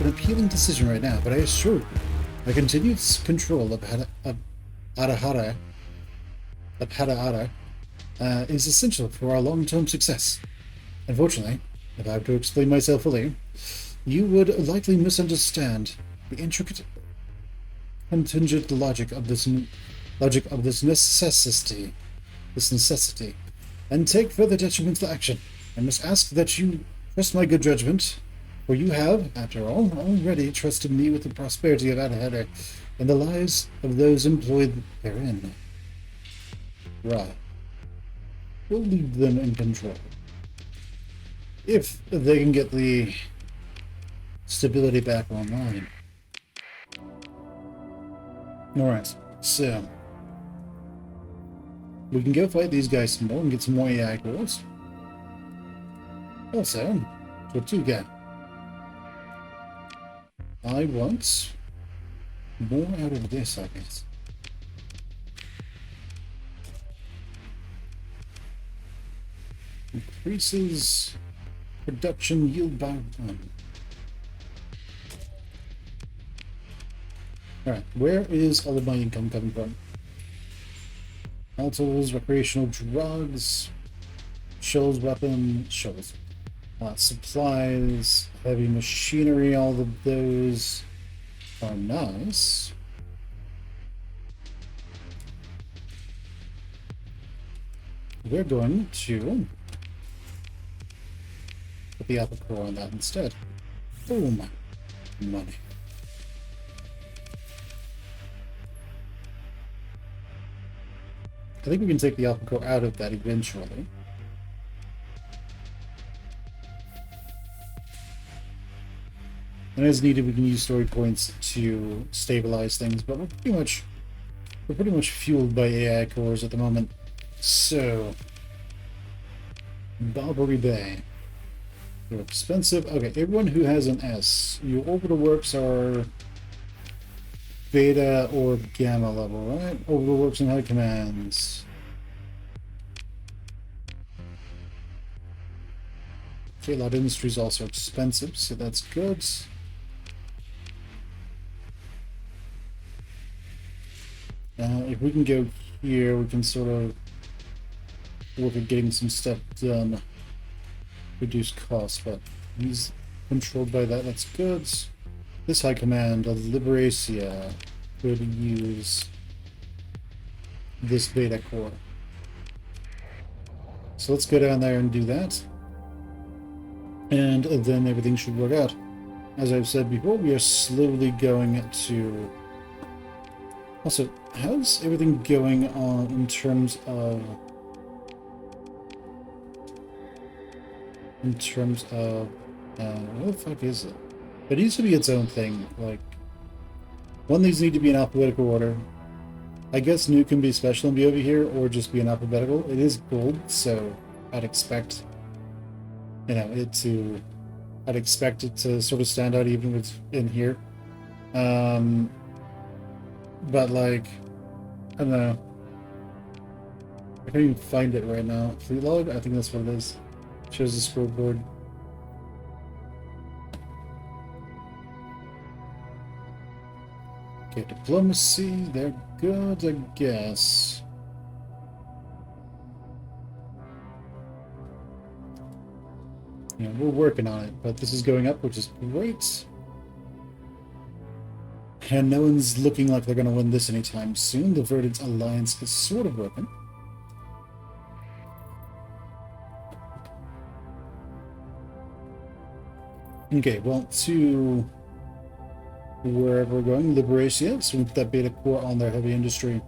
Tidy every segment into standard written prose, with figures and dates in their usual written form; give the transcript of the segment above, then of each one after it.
an appealing decision right now, but I assure you, my continued control of Hadahara is essential for our long-term success. Unfortunately, if I were to explain myself fully, you would likely misunderstand the intricate contingent logic of this necessity, and take further detrimental action. I must ask that you trust my good judgment, for you have, after all, already trusted me with the prosperity of Adahada and the lives of those employed therein. Right. We'll leave them in control. If they can get the stability back online. Alright, so we can go fight these guys some more and get some more AI cores. Also, what do you get? I want more out of this, I guess. Increases production yield by 1. Alright, where is all of my income coming from? Altals, recreational drugs, shells, weapon, shells. Supplies, heavy machinery, all of those are nice. We're going to put the apple core on that instead. Boom. Money. I think we can take the alpha core out of that eventually. And as needed, we can use story points to stabilize things, but we're pretty much fueled by AI cores at the moment. So, Barbary Bay. They're expensive. Okay, everyone who has an S, your orbital works are beta or gamma level, right? Orbital works and high commands. Okay, a lot of industry is also expensive, so that's good. If we can go here, we can sort of work at getting some stuff done. Reduce costs, but he's controlled by that. That's good. This high command of Liberacia could use this beta core. So let's go down there and do that. And then everything should work out. As I've said before, we are slowly going to... Also, how's everything going on in terms of... what the fuck is it? It needs to be its own thing. Like, one of these need to be in alphabetical order. I guess new can be special and be over here, or just be in alphabetical. It is gold, so I'd expect, you know, I'd expect it to sort of stand out even with in here. But like, I don't know. I can't even find it right now. Fleet log? I think that's what it is. Shows the scoreboard. Okay, diplomacy, they're good, I guess. Yeah, we're working on it, but this is going up, which is great. And no one's looking like they're going to win this anytime soon. The Verdant Alliance is sort of broken. Okay, well, to wherever we're going, Liberacia, so we put that beta core on their heavy industry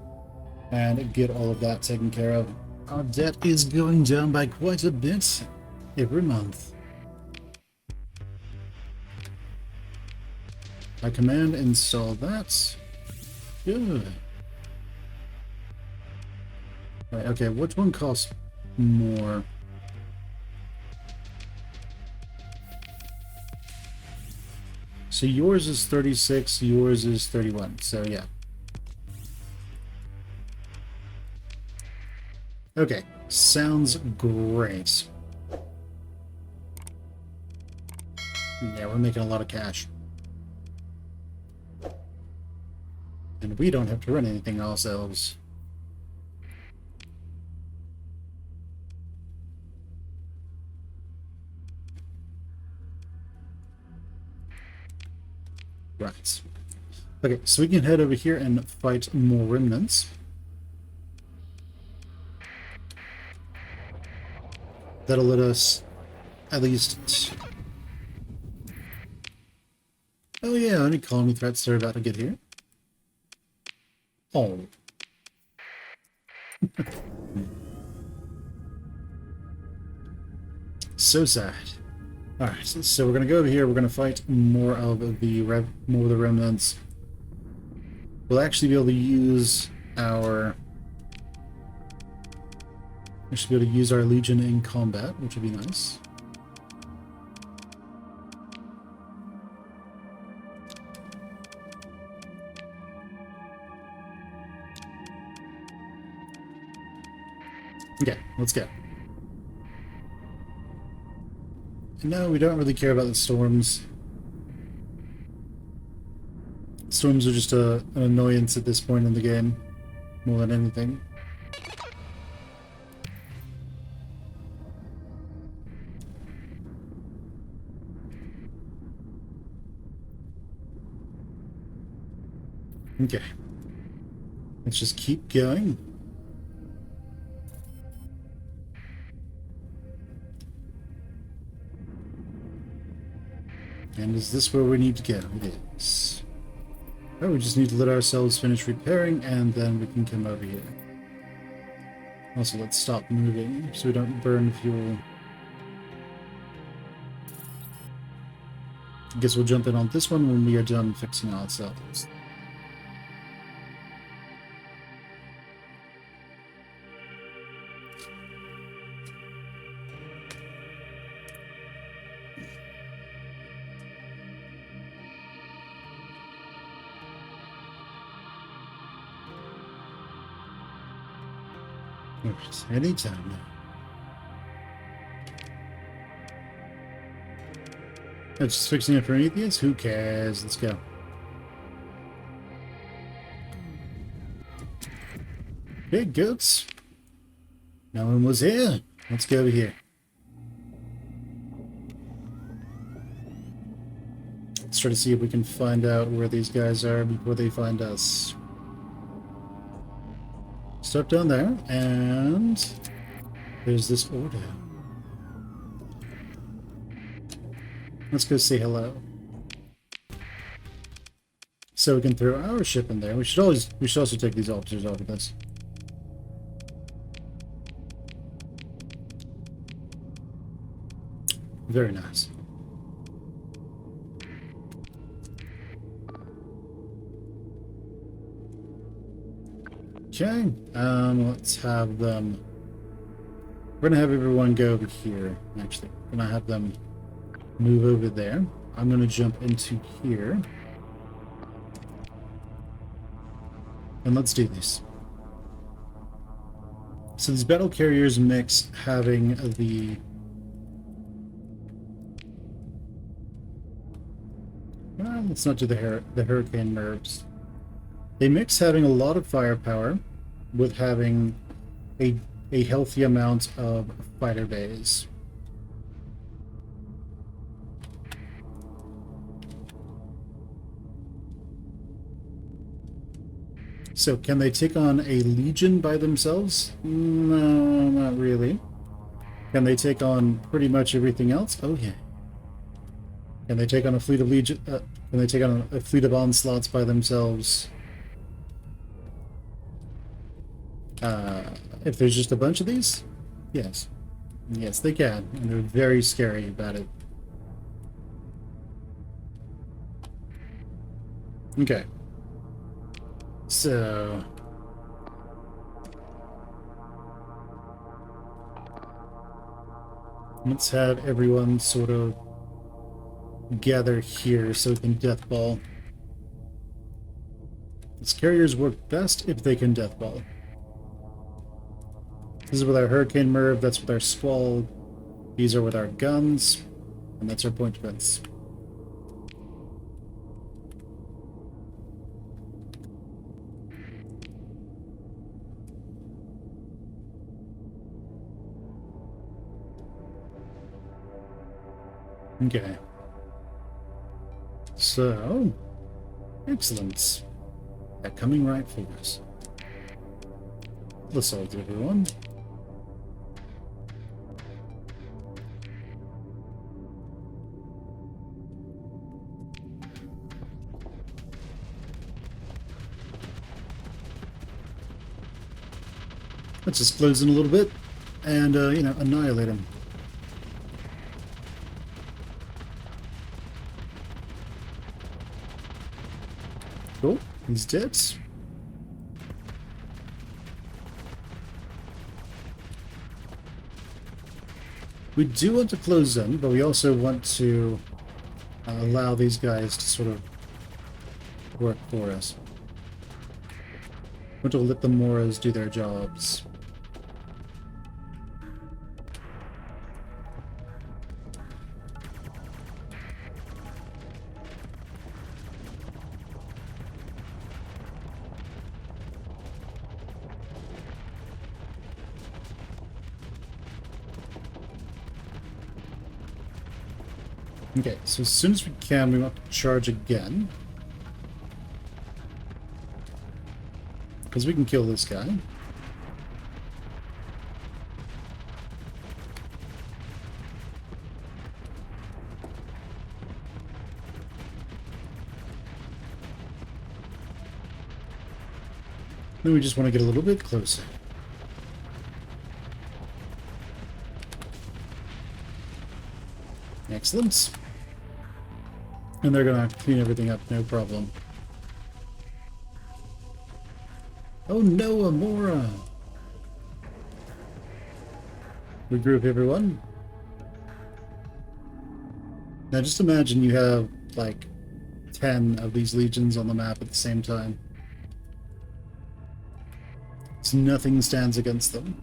and get all of that taken care of. Our debt is going down by quite a bit every month. I command install that. Good. Right, okay, which one costs more? So yours is 36, yours is 31, so yeah. Okay, sounds great. Yeah, we're making a lot of cash. And we don't have to run anything ourselves. Right. Okay, so we can head over here and fight more remnants. That'll let us at least... Oh yeah, any colony threats are about to get here. Oh. So sad. Alright, so we're gonna go over here, we're gonna fight more of the remnants. We'll actually be able to use our... We should be able to use our Legion in combat, which would be nice. Okay, let's go. No, we don't really care about the storms. Storms are just an annoyance at this point in the game, more than anything. Okay. Let's just keep going. And is this where we need to go? It is. Oh, we just need to let ourselves finish repairing, and then we can come over here. Also, let's stop moving so we don't burn fuel. I guess we'll jump in on this one when we are done fixing ourselves. Alright, anytime now. That's just fixing it for Prometheus? Who cares? Let's go. Okay, goats. No one was here. Let's go over here. Let's try to see if we can find out where these guys are before they find us. Step down there, and there's this order. Let's go say hello. So we can throw our ship in there. We should also take these officers off of this. Very nice. Okay, let's have them... We're gonna have everyone go over here, actually. We're gonna have them move over there. I'm gonna jump into here. And let's do this. So these battle carriers mix having the... Well, let's not do the hurricane nerves. They mix having a lot of firepower with having a healthy amount of fighter bays. So, can they take on a legion by themselves? No, not really. Can they take on pretty much everything else? Oh yeah. Can they take on a fleet of legion? Can they take on a fleet of onslaughts by themselves? If there's just a bunch of these? Yes. Yes, they can. And they're very scary about it. Okay. So... let's have everyone sort of gather here so we can death ball. These carriers work best if they can death ball. This is with our Hurricane Merv, that's with our Squall, these are with our guns, and that's our point defense. Okay. So, excellent. They're coming right for us. Assault, everyone. Let's just close in a little bit and, you know, annihilate him. Cool. He's dead. We do want to close in, but we also want to allow these guys to sort of work for us. We want to let the Moras do their jobs. Okay, so as soon as we can, we want to charge again. Because we can kill this guy. Then we just want to get a little bit closer. Excellent. And they're gonna clean everything up, no problem. Oh no, Amora! Regroup, everyone. Now just imagine you have, like, 10 of these legions on the map at the same time. So nothing stands against them.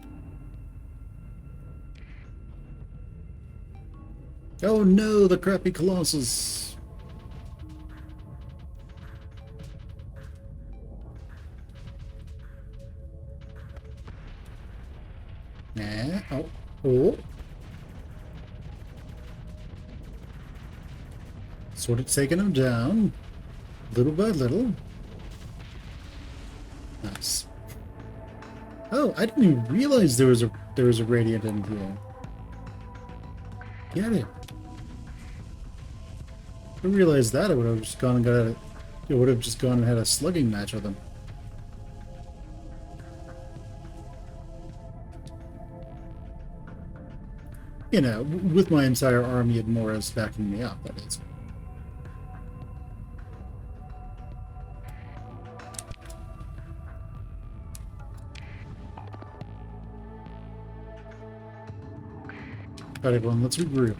Oh no, the crappy Colossus! Oh. Sort of taking him down, little by little. Nice. Oh, I didn't even realize there was a radiant in here. Get it. If I realized that, I would have just gone and got a, it would have just gone and had a slugging match with him. You know, with my entire army of Moras backing me up, that is. Alright, everyone, let's regroup.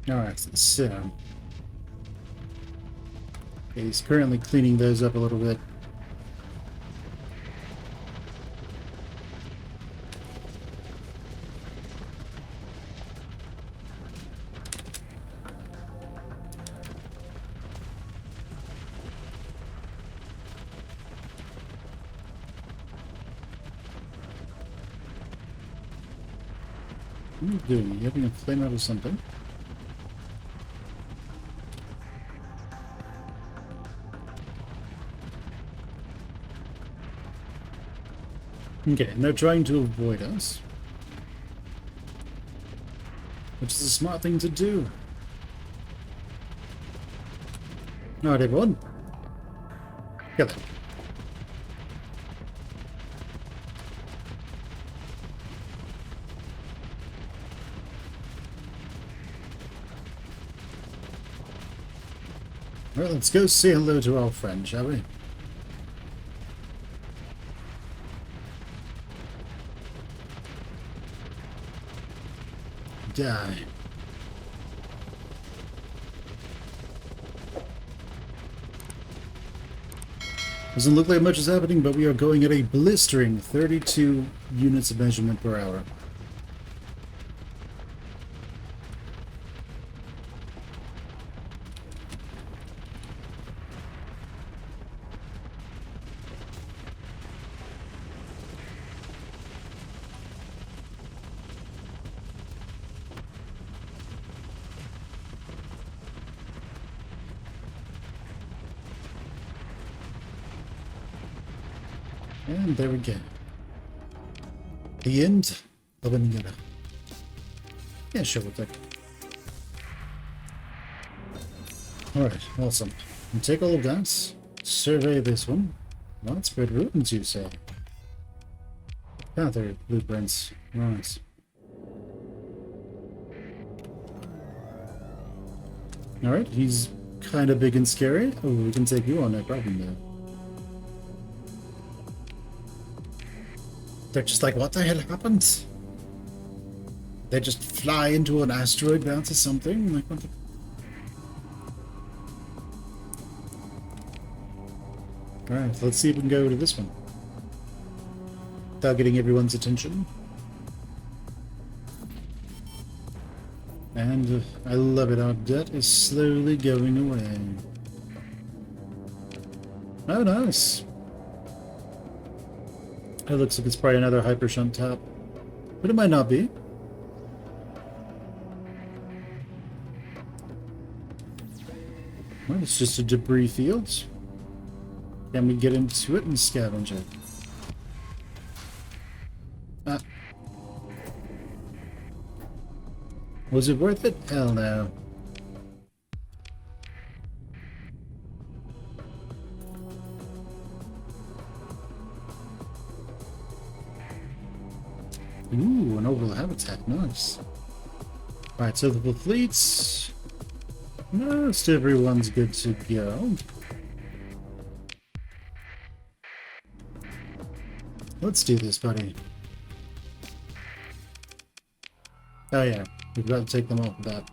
Alright, so he's currently cleaning those up a little bit. What are you doing? You having a flame out of something? Okay, and they're trying to avoid us. Which is a smart thing to do. Alright, everyone. Get them. Well, let's go say hello to our friend, shall we? Die. Doesn't look like much is happening, but we are going at a blistering 32 units of measurement per hour. And there we go. The end of an era. Yeah, sure, we'll take it. Alright, awesome. And take all of that. Survey this one. Widespread ruins, you say? Gather blueprints. Right. Alright, he's kind of big and scary. Oh, we can take you on, no problem though. They're just like, what the hell happened? They just fly into an asteroid bound to something? Like, what the... Alright, let's see if we can go to this one. Without getting everyone's attention. And I love it, our debt is slowly going away. Oh, nice. It looks like it's probably another hyper shunt tap. But it might not be. Well, it's just a debris field. Can we get into it and scavenge it? Ah. Was it worth it? Hell no. Ooh, an orbital habitat. Nice. Alright, so the fleets... Most everyone's good to go. Let's do this, buddy. Oh yeah, we've got to take them off of that.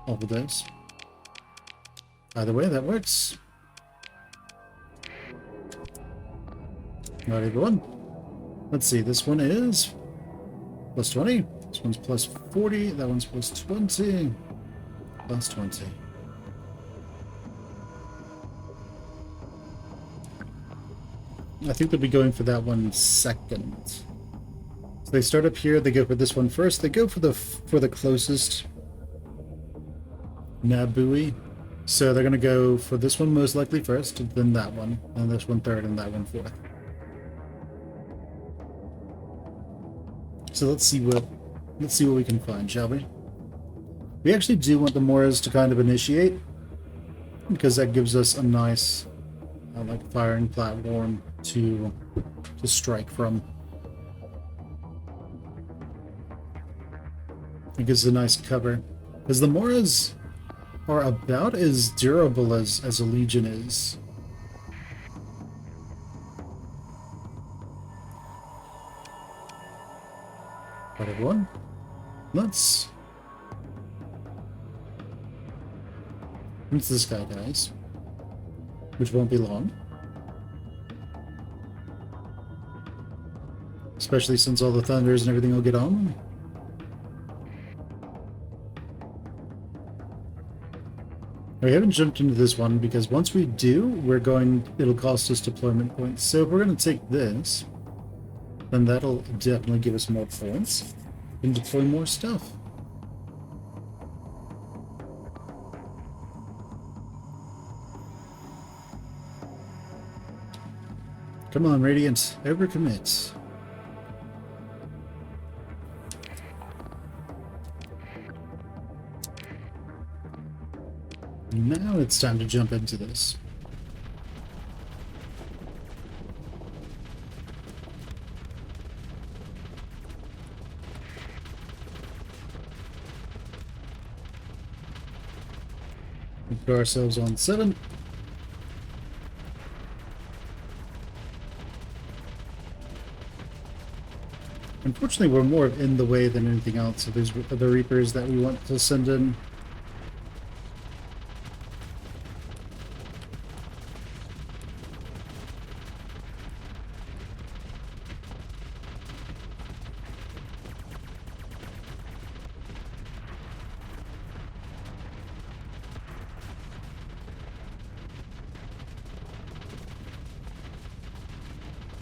Off of those. Either way, that works. Alright, everyone. Let's see, this one is plus 20. This one's plus 40. That one's plus 20. Plus 20. I think they'll be going for that one second. So they start up here, they go for this one first. They go for the closest nav buoy. So they're gonna go for this one most likely first, then that one, and this one third, and that one fourth. So let's see what we can find, shall we? We actually do want the Moirs to kind of initiate, because that gives us a nice like firing platform to strike from. It gives a nice cover, because the Moirs are about as durable as a Legion is. Right, everyone, let's this guy, guys, which won't be long. Especially since all the thunders and everything will get on. We haven't jumped into this one because once we do, it'll cost us deployment points. So if we're going to take this, then that'll definitely give us more points and deploy more stuff. Come on, Radiant, overcommit. Now it's time to jump into this. We put ourselves on 7. Unfortunately, we're more in the way than anything else, so there's the Reapers that we want to send in.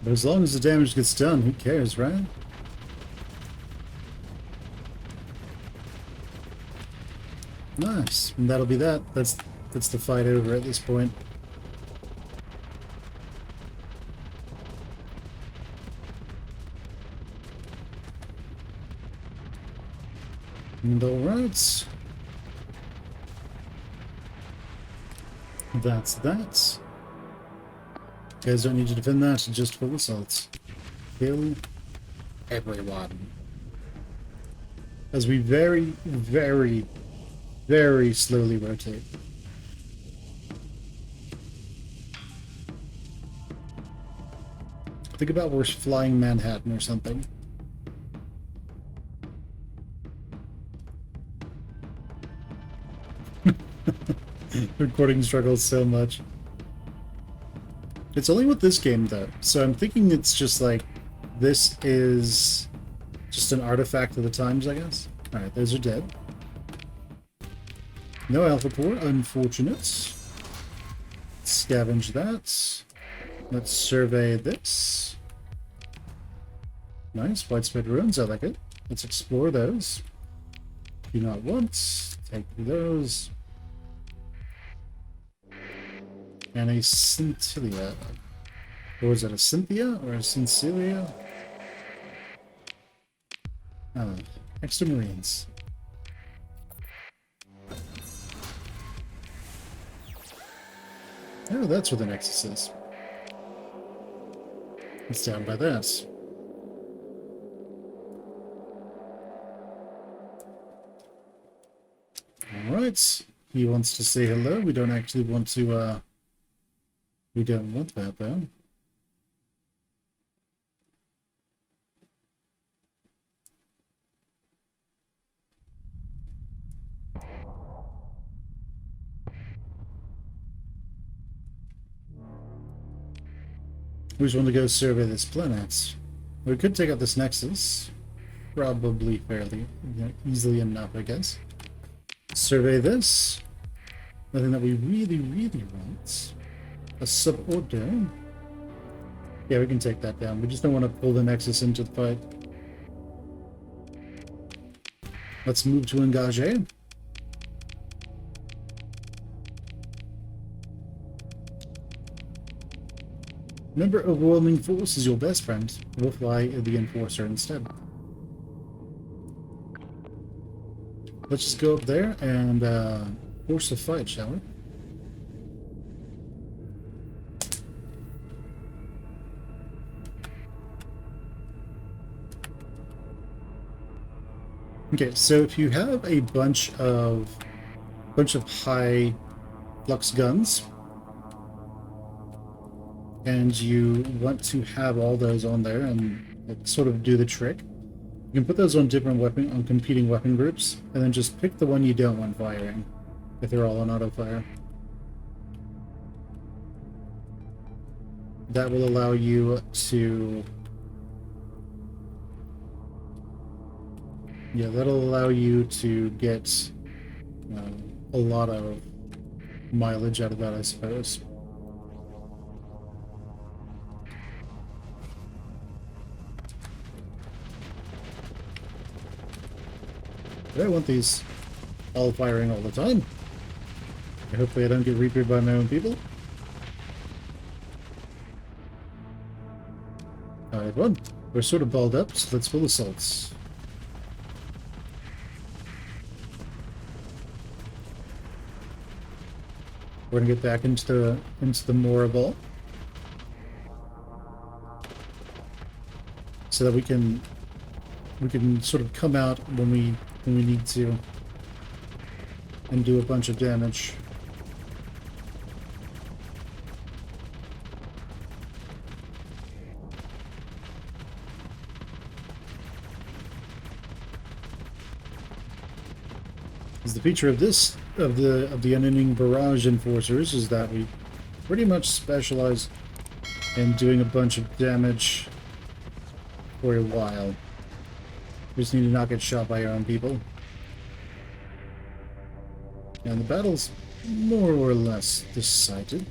But as long as the damage gets done, who cares, right? Nice. And that'll be that. That's the fight over at this point. And alright. That's that. You guys don't need to defend that, just full assaults. Kill everyone. As we very, very, very slowly rotate. Think about we're flying Manhattan or something. Recording struggles so much. It's only with this game though, so I'm thinking it's just like this is just an artifact of the times, I guess. Alright, those are dead. No alpha core, unfortunate. Scavenge that. Let's survey this. Nice, widespread ruins, I like it. Let's explore those. Do not want. Take those. And a Scintilla. Or was it a Cynthia or a Cincilia? Oh, extra marines. Oh, that's where the Nexus is. It's down by that. Alright. He wants to say hello. We don't actually want to, we don't want that, though. We just want to go survey this planet. We could take out this Nexus. Probably fairly easily enough, I guess. Survey this. Nothing that we really, really want. A suborder. Yeah, we can take that down. We just don't want to pull the Nexus into the fight. Let's move to engage. Remember, overwhelming force is your best friend. We'll fly the Enforcer instead. Let's just go up there and force the fight, shall we? Okay, so if you have a bunch of high flux guns, and you want to have all those on there and sort of do the trick, you can put those on competing weapon groups, and then just pick the one you don't want firing, if they're all on auto fire. That will allow you to... yeah, that'll allow you to get a lot of mileage out of that, I suppose. I want these all firing all the time. Hopefully I don't get reaped by my own people. Alright, everyone. We're sort of balled up, so let's full assaults. We're gonna get back into the Muir ball. So that we can sort of come out when we need to and do a bunch of damage. Because the feature of this of the unending barrage enforcers is that we pretty much specialize in doing a bunch of damage for a while. We just need to not get shot by our own people. And the battle's more or less decided.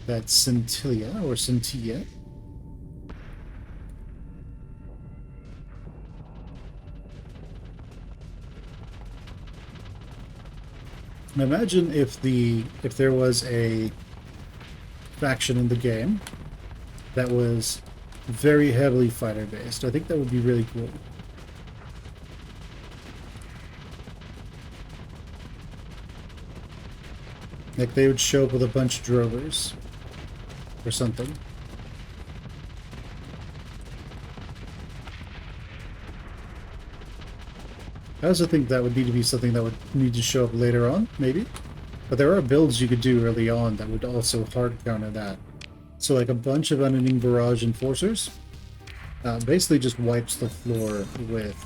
That's Scintilla or Scintilla. Imagine if there was a faction in the game that was very heavily fighter based. I think that would be really cool. Like they would show up with a bunch of drovers or something. I also think that would need to be something that would need to show up later on, maybe. But there are builds you could do early on that would also hard counter that. So like a bunch of unending barrage enforcers basically just wipes the floor with...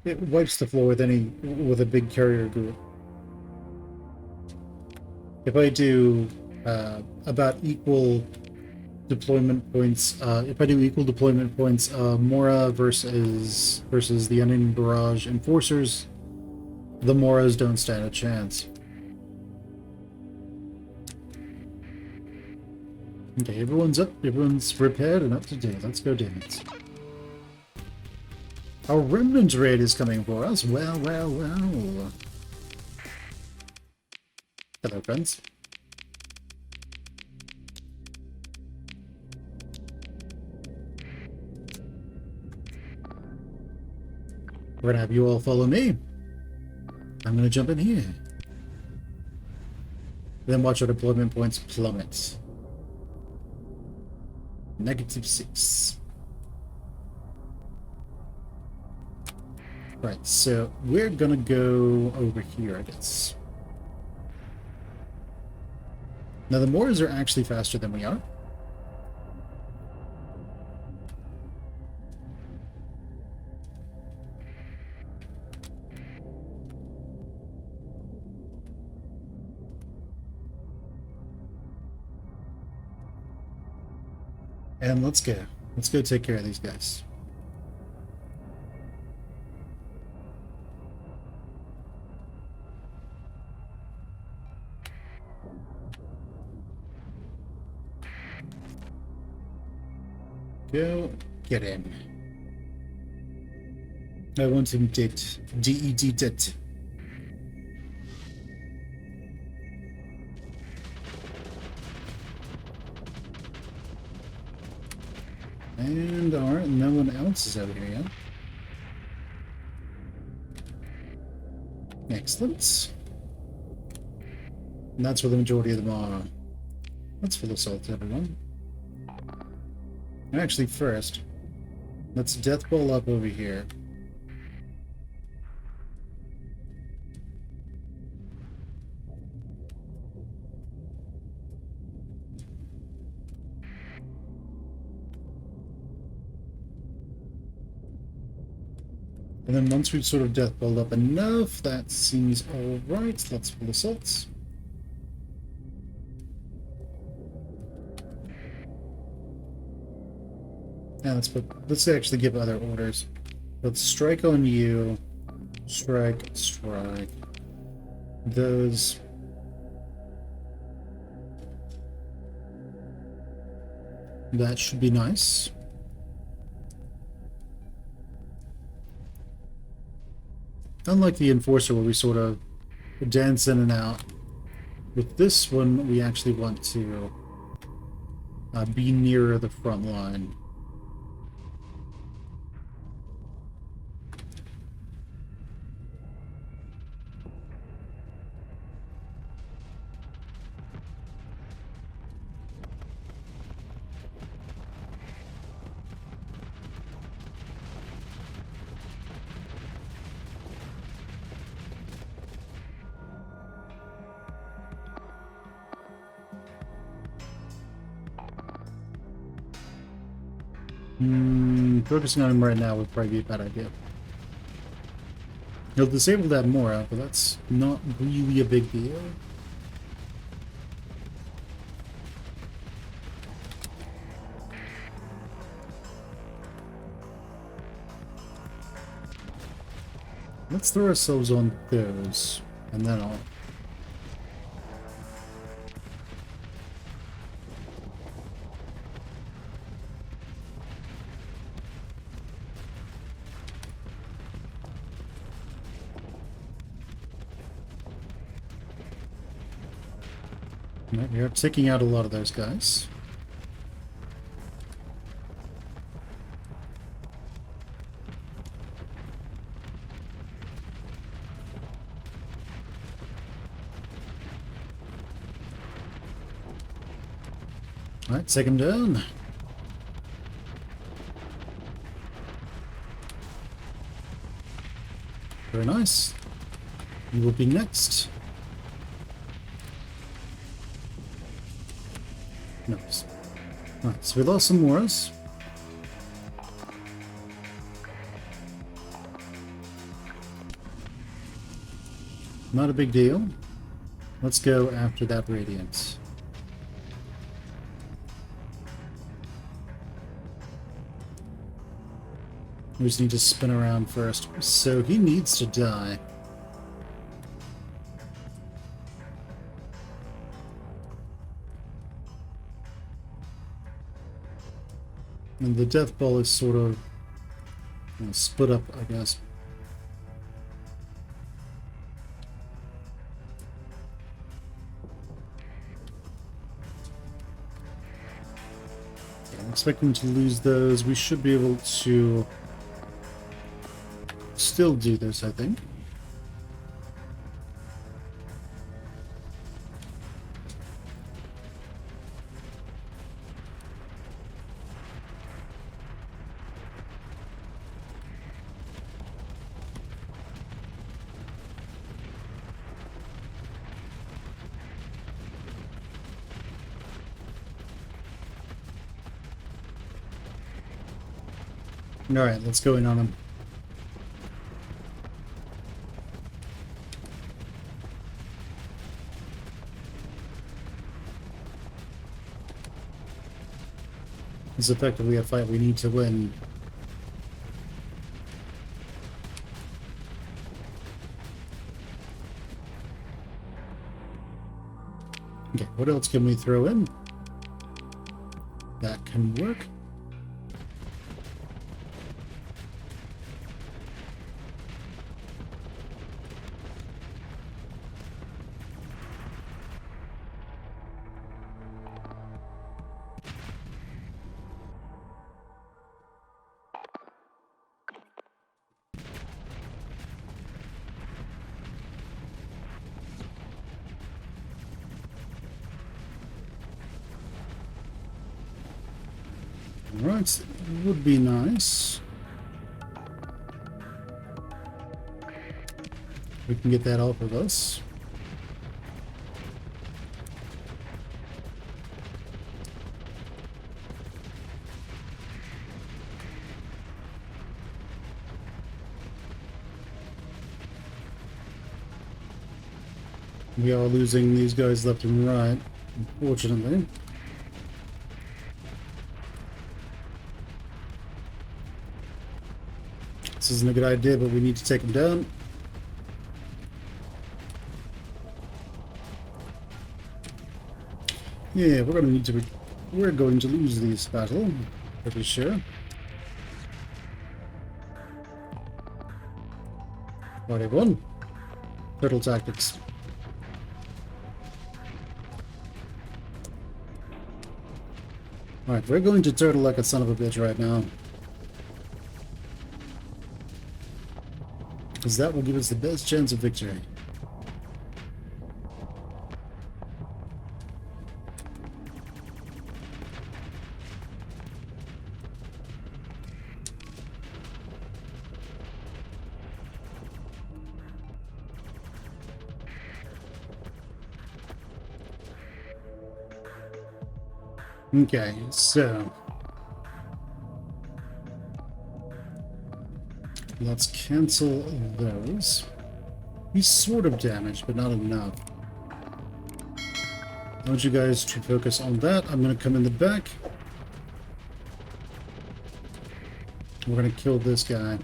It wipes the floor with with a big carrier group. If I do about equal deployment points, Mora versus the unending barrage enforcers, the Moras don't stand a chance. Okay, everyone's up, everyone's prepared and up to date. Let's go dance. Our remnant raid is coming for us. Well, well, well. Hello, friends. We're gonna have you all follow me. I'm gonna jump in here. Then watch our deployment points plummet. -6. Right, so we're gonna go over here, I guess. Now the Moors are actually faster than we are. And let's go. Let's go take care of these guys. Go get him. I want him dead. D-E-D dead. And alright, no one else is over here yet. Excellent. And that's where the majority of them are. Let's full assault everyone. And actually first, let's death ball up over here. And then once we've sort of death balled up enough, that seems alright. Let's full assaults. Now let's actually give other orders. Let's strike on you. Strike, strike. Those. That should be nice. Unlike the Enforcer where we sort of dance in and out, with this one we actually want to be nearer the front line. Focusing on him right now would probably be a bad idea. He'll disable that Mora, but that's not really a big deal. Let's throw ourselves on those, and then I'll... You're taking out a lot of those guys. Alright, take him down. Very nice. You will be next. Nice. Right, so we lost some Moors. Not a big deal. Let's go after that Radiant. We just need to spin around first. So he needs to die. And the death ball is sort of split up, I guess. I'm expecting to lose those. We should be able to still do this, I think. Alright, let's go in on him. It's effectively a fight we need to win. Okay, what else can we throw in? That can work. Alright, would be nice. We can get that off of us. We are losing these guys left and right, unfortunately. This isn't a good idea, but we need to take them down. Yeah, we're going to lose this battle, pretty sure. Already won. Turtle tactics. Alright, we're going to turtle like a son of a bitch right now. Because that will give us the best chance of victory. Okay, so let's cancel those. He's sort of damaged, but not enough. I want you guys to focus on that. I'm going to come in the back. We're going to kill this guy.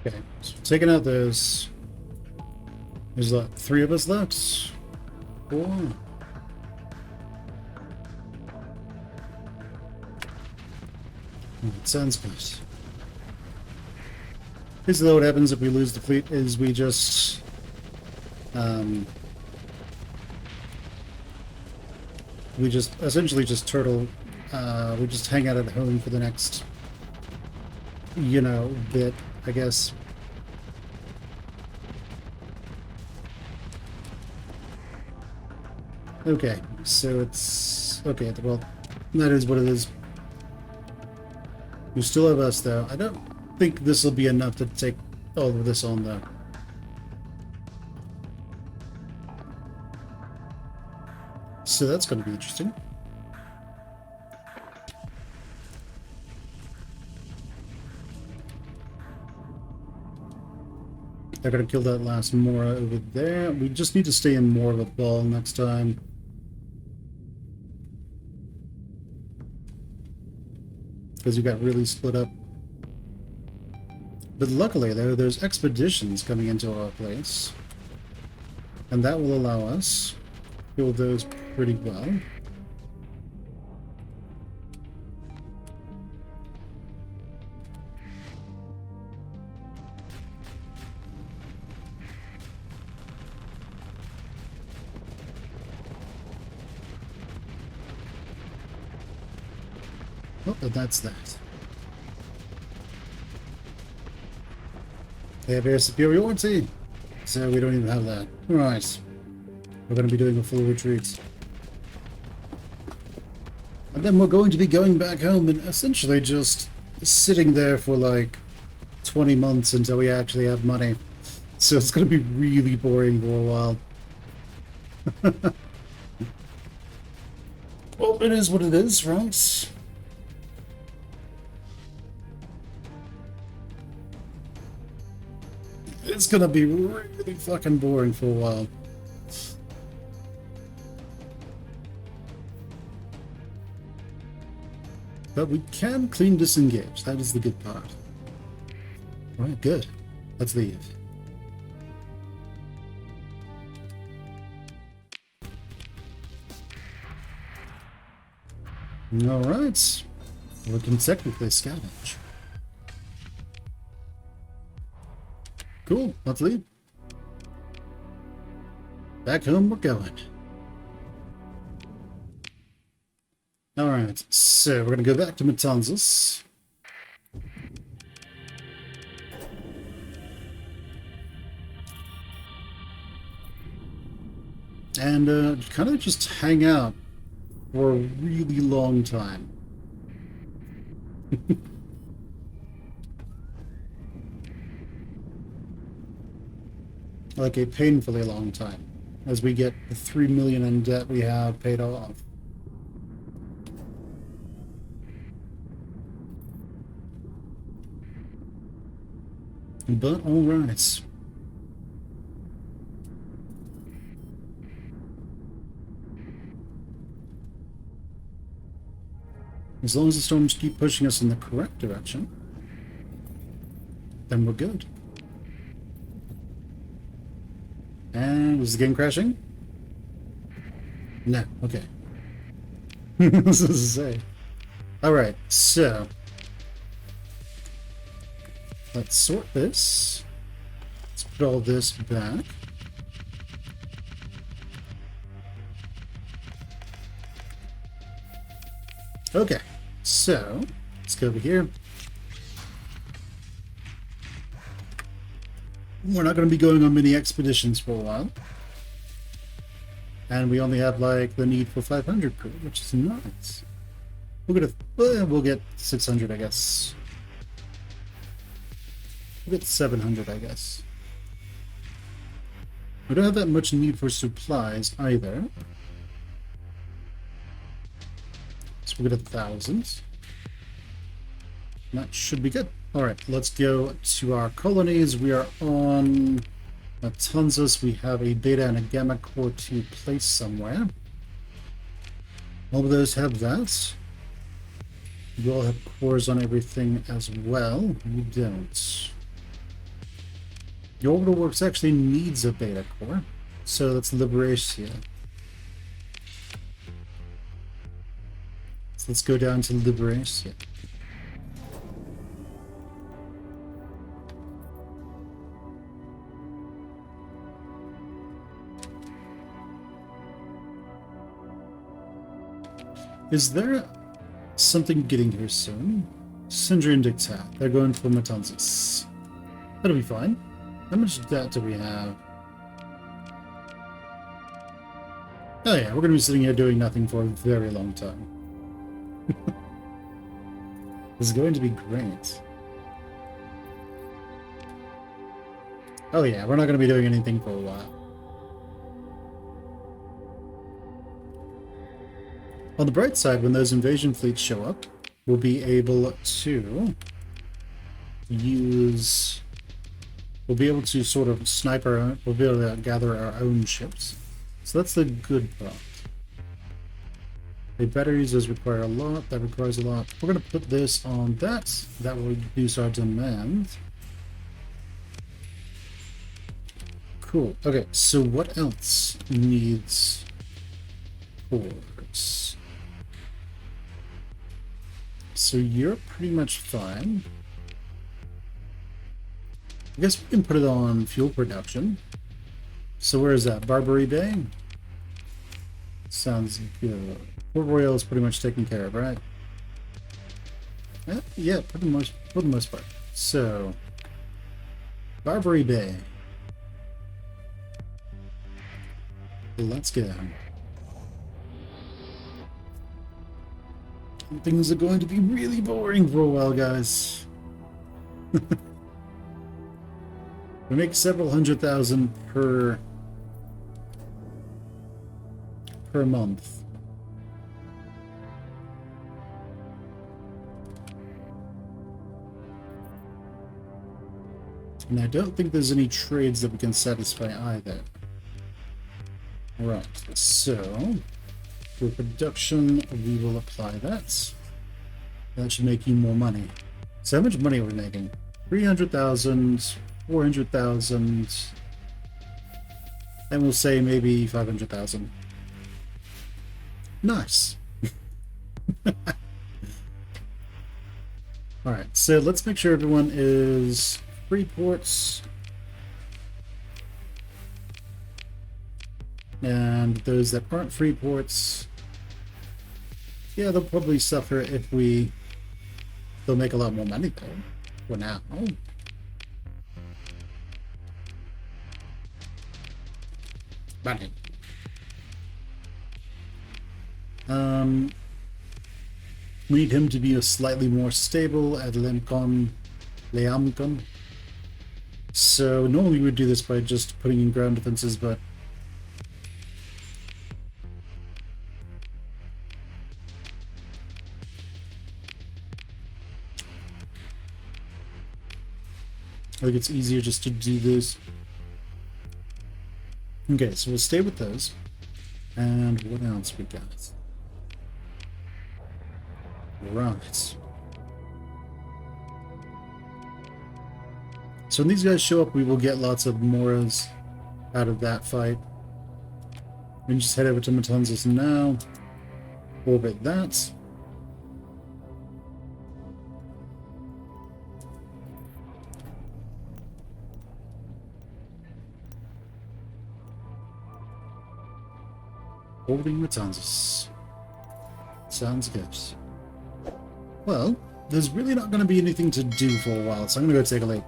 Okay, so taking out those. There's like 3 of us left. 4. It sounds good. Basically what happens if we lose the fleet is we just essentially just turtle, we just hang out at home for the next, you know, bit, I guess. Okay, so it's okay, well, that is what it is. We still have us though. I don't think this will be enough to take all of this on though. So that's going to be interesting. They're going to kill that last Mora over there. We just need to stay in more of a ball next time. Because you got really split up. But luckily, there's expeditions coming into our place. And that will allow us to kill those pretty well. Oh, but that's that. They have air superiority, so we don't even have that. Right. We're going to be doing a full retreat. And then we're going to be going back home and essentially just sitting there for like 20 months until we actually have money. So it's going to be really boring for a while. Well, it is what it is, right? It's gonna be really fucking boring for a while. But we can clean disengage. That is the good part. Alright, good. Let's leave. Alright. We can technically scavenge. Cool, let's leave. Back home we're going. Alright, so we're gonna go back to Matanzas. And kind of just hang out for a really long time. Like a painfully long time, as we get the 3 million in debt we have paid off. But all right. As long as the storms keep pushing us in the correct direction, then we're good. And was the game crashing? No, okay. This is to say. Alright, so let's sort this. Let's put all this back. Okay, so let's go over here. We're not going to be going on many expeditions for a while. And we only have, like, the need for 500 crew, which is nice. We'll get 600, I guess. We'll get 700, I guess. We don't have that much need for supplies, either. So we'll get 1,000. That should be good. Alright, let's go to our colonies. We are on Matanzas. We have a beta and a gamma core to place somewhere. All of those have that. You all have cores on everything as well. You don't. The orbital works actually needs a beta core, so let's liberate here. So let's go down to liberate here. Is there something getting here soon? Sindri and Dictat. They're going for Matanzas. That'll be fine. How much debt do we have? Oh yeah, we're going to be sitting here doing nothing for a very long time. This is going to be great. Oh yeah, we're not going to be doing anything for a while. On the bright side, when those invasion fleets show up, we'll be able to use... We'll be able to sort of snipe our own... We'll be able to gather our own ships. So that's the good part. The batteries does require a lot. That requires a lot. We're going to put this on that. That will reduce our demand. Cool. Okay, so what else needs cores? So you're pretty much fine. I guess we can put it on fuel production. So where is that? Barbary Bay? Sounds good. Port Royal is pretty much taken care of, right? Yeah, for the most part. So, Barbary Bay. Let's go. Things are going to be really boring for a while, guys. We make several 100,000 per month. And I don't think there's any trades that we can satisfy either. Right, so for production, we will apply that. That should make you more money. So how much money are we making? 300,000, 400,000, and we'll say maybe 500,000. Nice. Alright, so let's make sure everyone is free ports. And those that aren't free ports, yeah, they'll probably suffer if we... They'll make a lot more money though, for now. Money. We need him to be a slightly more stable at Leamcon. So normally we would do this by just putting in ground defenses, but I think it's easier just to do this. Okay, so we'll stay with those. And what else we got? Right. So when these guys show up, we will get lots of Moras out of that fight. We can just head over to Matanzas now. Orbit that. Holding Matanzas. Sounds good. Well, there's really not going to be anything to do for a while, so I'm going to go take a leak.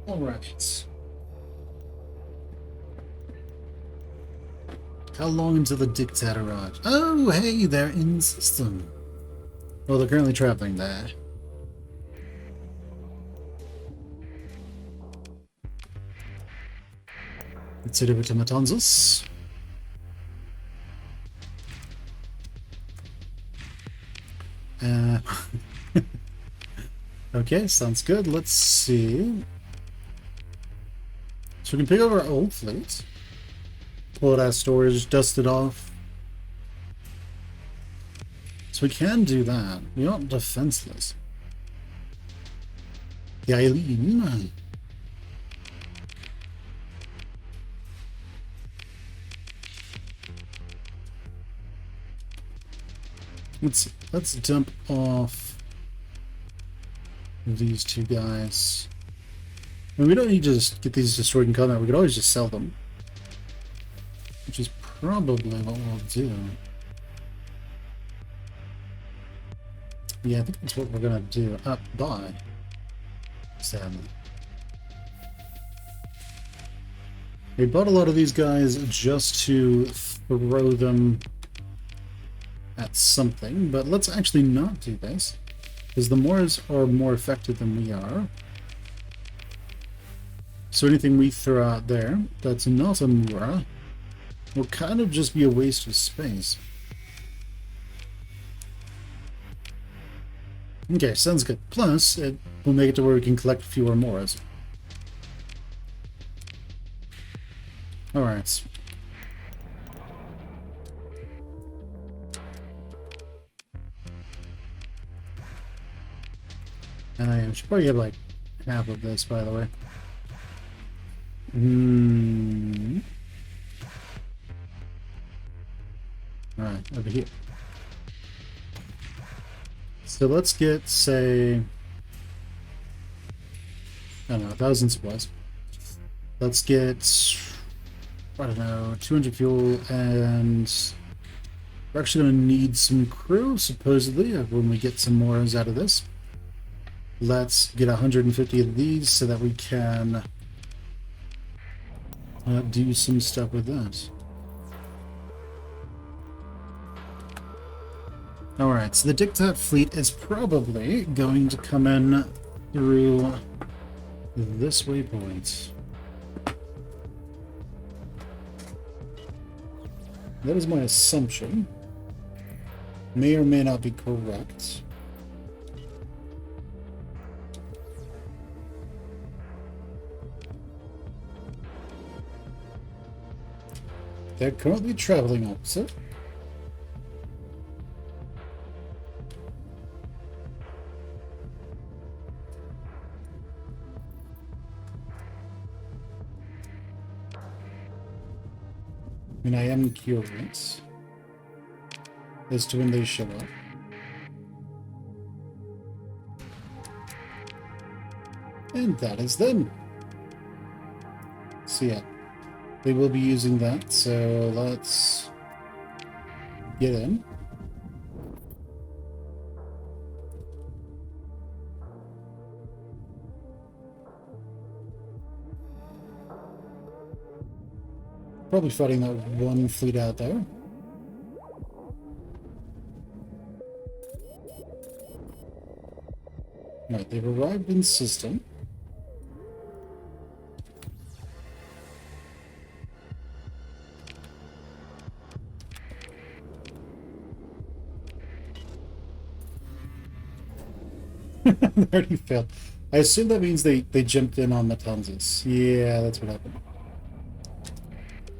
Alright. How long until the dictator arrives? Oh, hey, they're in system. Well, they're currently traveling there. Let's head over to Matanzas. Okay, sounds good. Let's see. So we can pick up our old fleet. Pull it out of storage, dust it off. So we can do that. We're not defenseless. The Eileen. Let's dump off these two guys. I mean, we don't need to just get these destroyed in combat. We could always just sell them, which is probably what we'll do. Yeah, I think that's what we're gonna do. Buy. Sadly. We bought a lot of these guys just to throw them at something, but let's actually not do this, because the Moors are more effective than we are. So anything we throw out there that's not a Moor will kind of just be a waste of space. Okay, sounds good. Plus, it will make it to where we can collect fewer Moors. Alright. And I should probably have like half of this, by the way. Alright, over here. So let's get, say, I don't know, 1,000 supplies. Let's get, I don't know, 200 fuel, and we're actually going to need some crew, supposedly, when we get some more out of this. Let's get 150 of these so that we can do some stuff with that. Alright, so the Dictat fleet is probably going to come in through this waypoint. That is my assumption. May or may not be correct. They're currently traveling opposite. And I am curious as to when they show up. And that is them. So yeah, they will be using that, so let's get in. Probably fighting that one fleet out there. Right, they've arrived in system. They already failed. I assume that means they jumped in on Matanzas. Yeah, that's what happened.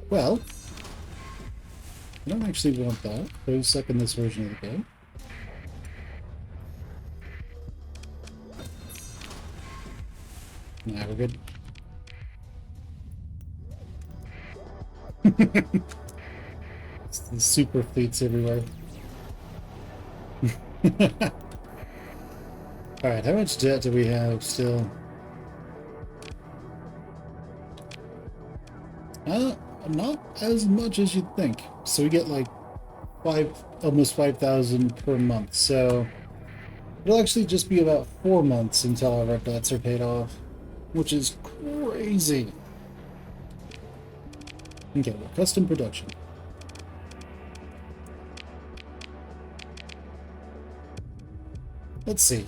Well, I don't actually want that. They're stuck in this version of the game. Nah, we're good. It's the super fleets everywhere. Alright, how much debt do we have still? Not as much as you'd think. So we get like almost 5,000 per month. So it'll actually just be about 4 months until our debts are paid off. which is crazy. Okay, well, custom production. Let's see.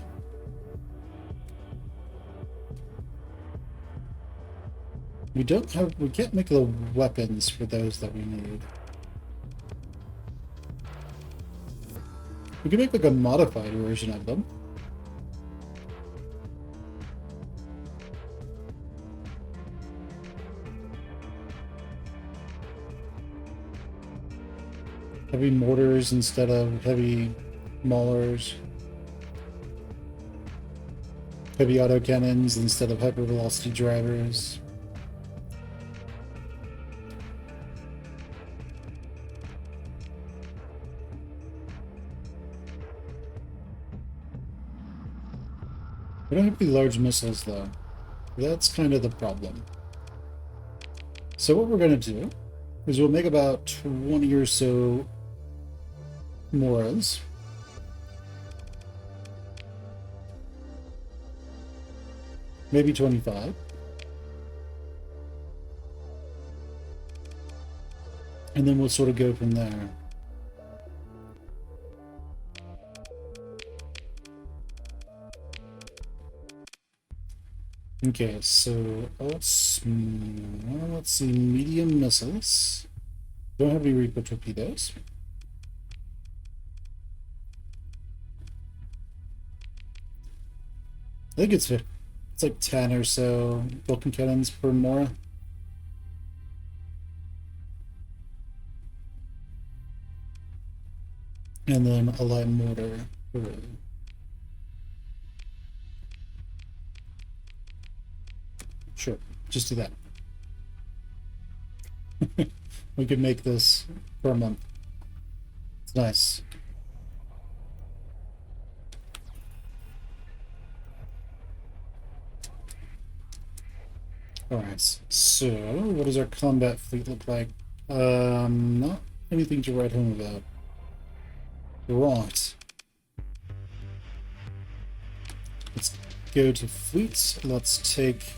We can't make the weapons for those that we need. We can make like a modified version of them. Heavy mortars instead of heavy maulers. Heavy autocannons instead of hypervelocity drivers. We don't have any large missiles though. That's kind of the problem. So what we're going to do is we'll make about 20 or so Moras. Maybe 25. And then we'll sort of go from there. Okay, so let's see, medium missiles. Don't have any Reaper torpedoes. I think it's like 10 or so Vulcan cannons per Mora. And then a light mortar. Sure, just do that. We could make this for a month. It's nice. Alright, so what does our combat fleet look like? Not anything to write home about. Right. Let's go to fleets. Let's take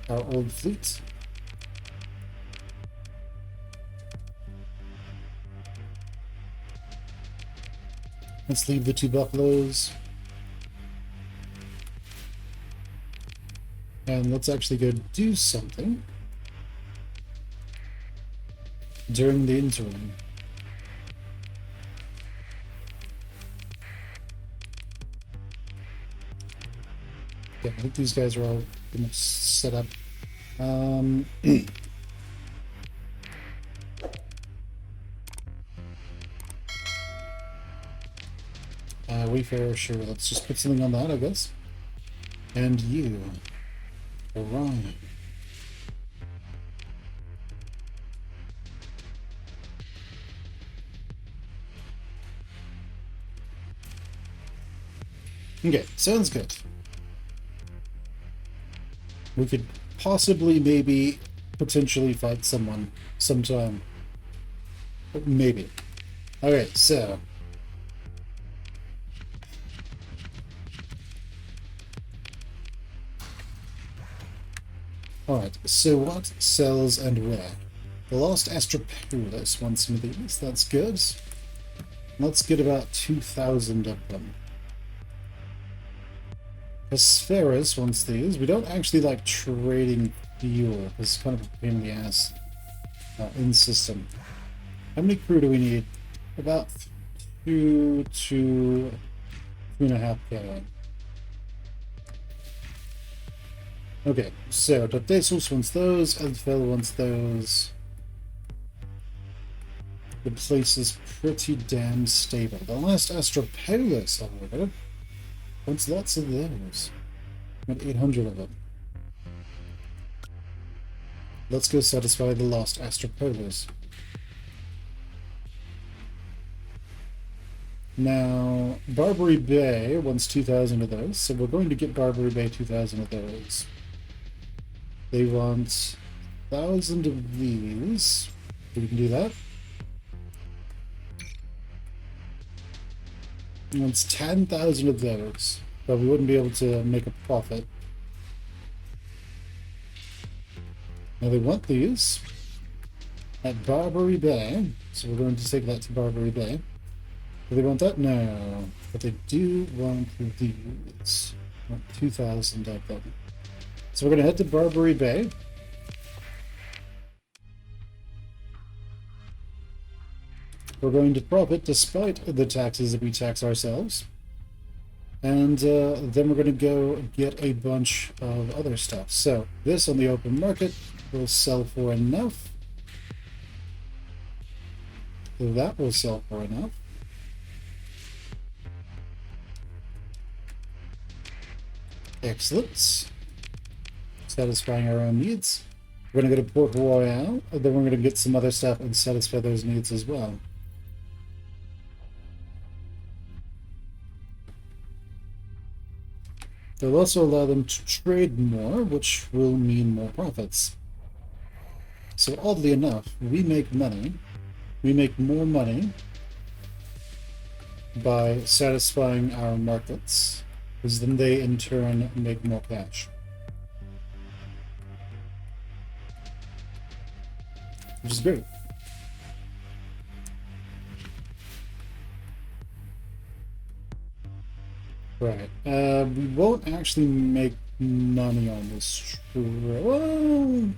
our old fleet. Let's leave the 2 buffaloes. And let's actually go do something during the interim. Yeah, I think these guys are all pretty much set up. Wayfarer, sure. Let's just put something on that, I guess. And you, Orion. Okay, sounds good. We could possibly, maybe, potentially fight someone sometime. Maybe. Okay, so. Alright, so what sells and where? The Lost Astropaulus wants some of these, that's good. Let's get about 2,000 of them. Hesperus wants these. We don't actually like trading fuel. It's kind of a pain in the ass in system. How many crew do we need? About 2 to 2.5K. Okay, so Tatesus wants those, Elfel wants those. The place is pretty damn stable. The Last Astropaulus, however, wants lots of those. Got 800 of them. Let's go satisfy the Lost Astropaulus. Now, Barbary Bay wants 2,000 of those, so we're going to get Barbary Bay 2,000 of those. They want 1,000 of these. We can do that. He wants 10,000 of those, but we wouldn't be able to make a profit. Now they want these at Barbary Bay, so we're going to take that to Barbary Bay. Do they want that? No. But they do want these. 2,000 of them. So we're going to head to Barbary Bay. We're going to profit despite the taxes that we tax ourselves. And then we're going to go get a bunch of other stuff. So this on the open market will sell for enough. That will sell for enough. Excellent. Satisfying our own needs. We're going to go to Port Royal, and then we're going to get some other stuff and satisfy those needs as well. They'll also allow them to trade more, which will mean more profits. So oddly enough, we make money. We make more money by satisfying our markets, because then they in turn make more cash. Which is great. Right. We won't actually make money on this. Well,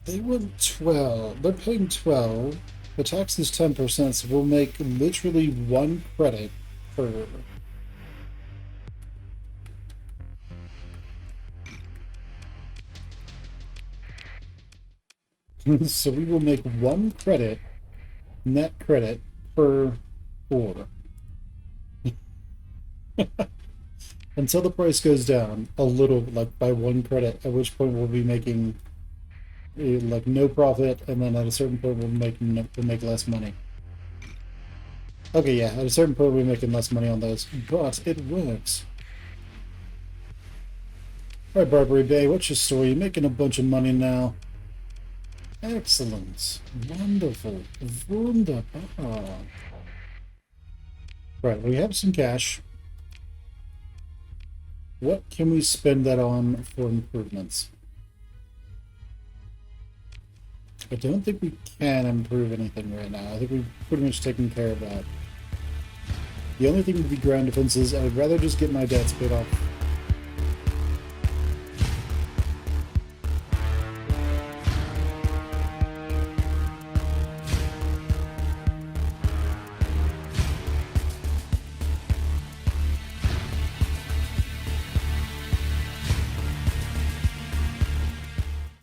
they want 12. They're paying 12. The tax is 10%, so we'll make literally 1 credit per. So we will make 1 credit, net credit, per order. Until the price goes down a little, like by 1 credit, at which point we'll be making like no profit, and then at a certain point we'll make less money. Okay, yeah, at a certain point we're making less money on those, but it works. Alright, Barbary Bay, what's your story? You're making a bunch of money now. Excellent. Wonderful. Wunderbar. Right, we have some cash. What can we spend that on for improvements? I don't think we can improve anything right now. I think we've pretty much taken care of that. The only thing would be ground defenses. I would rather just get my debts paid off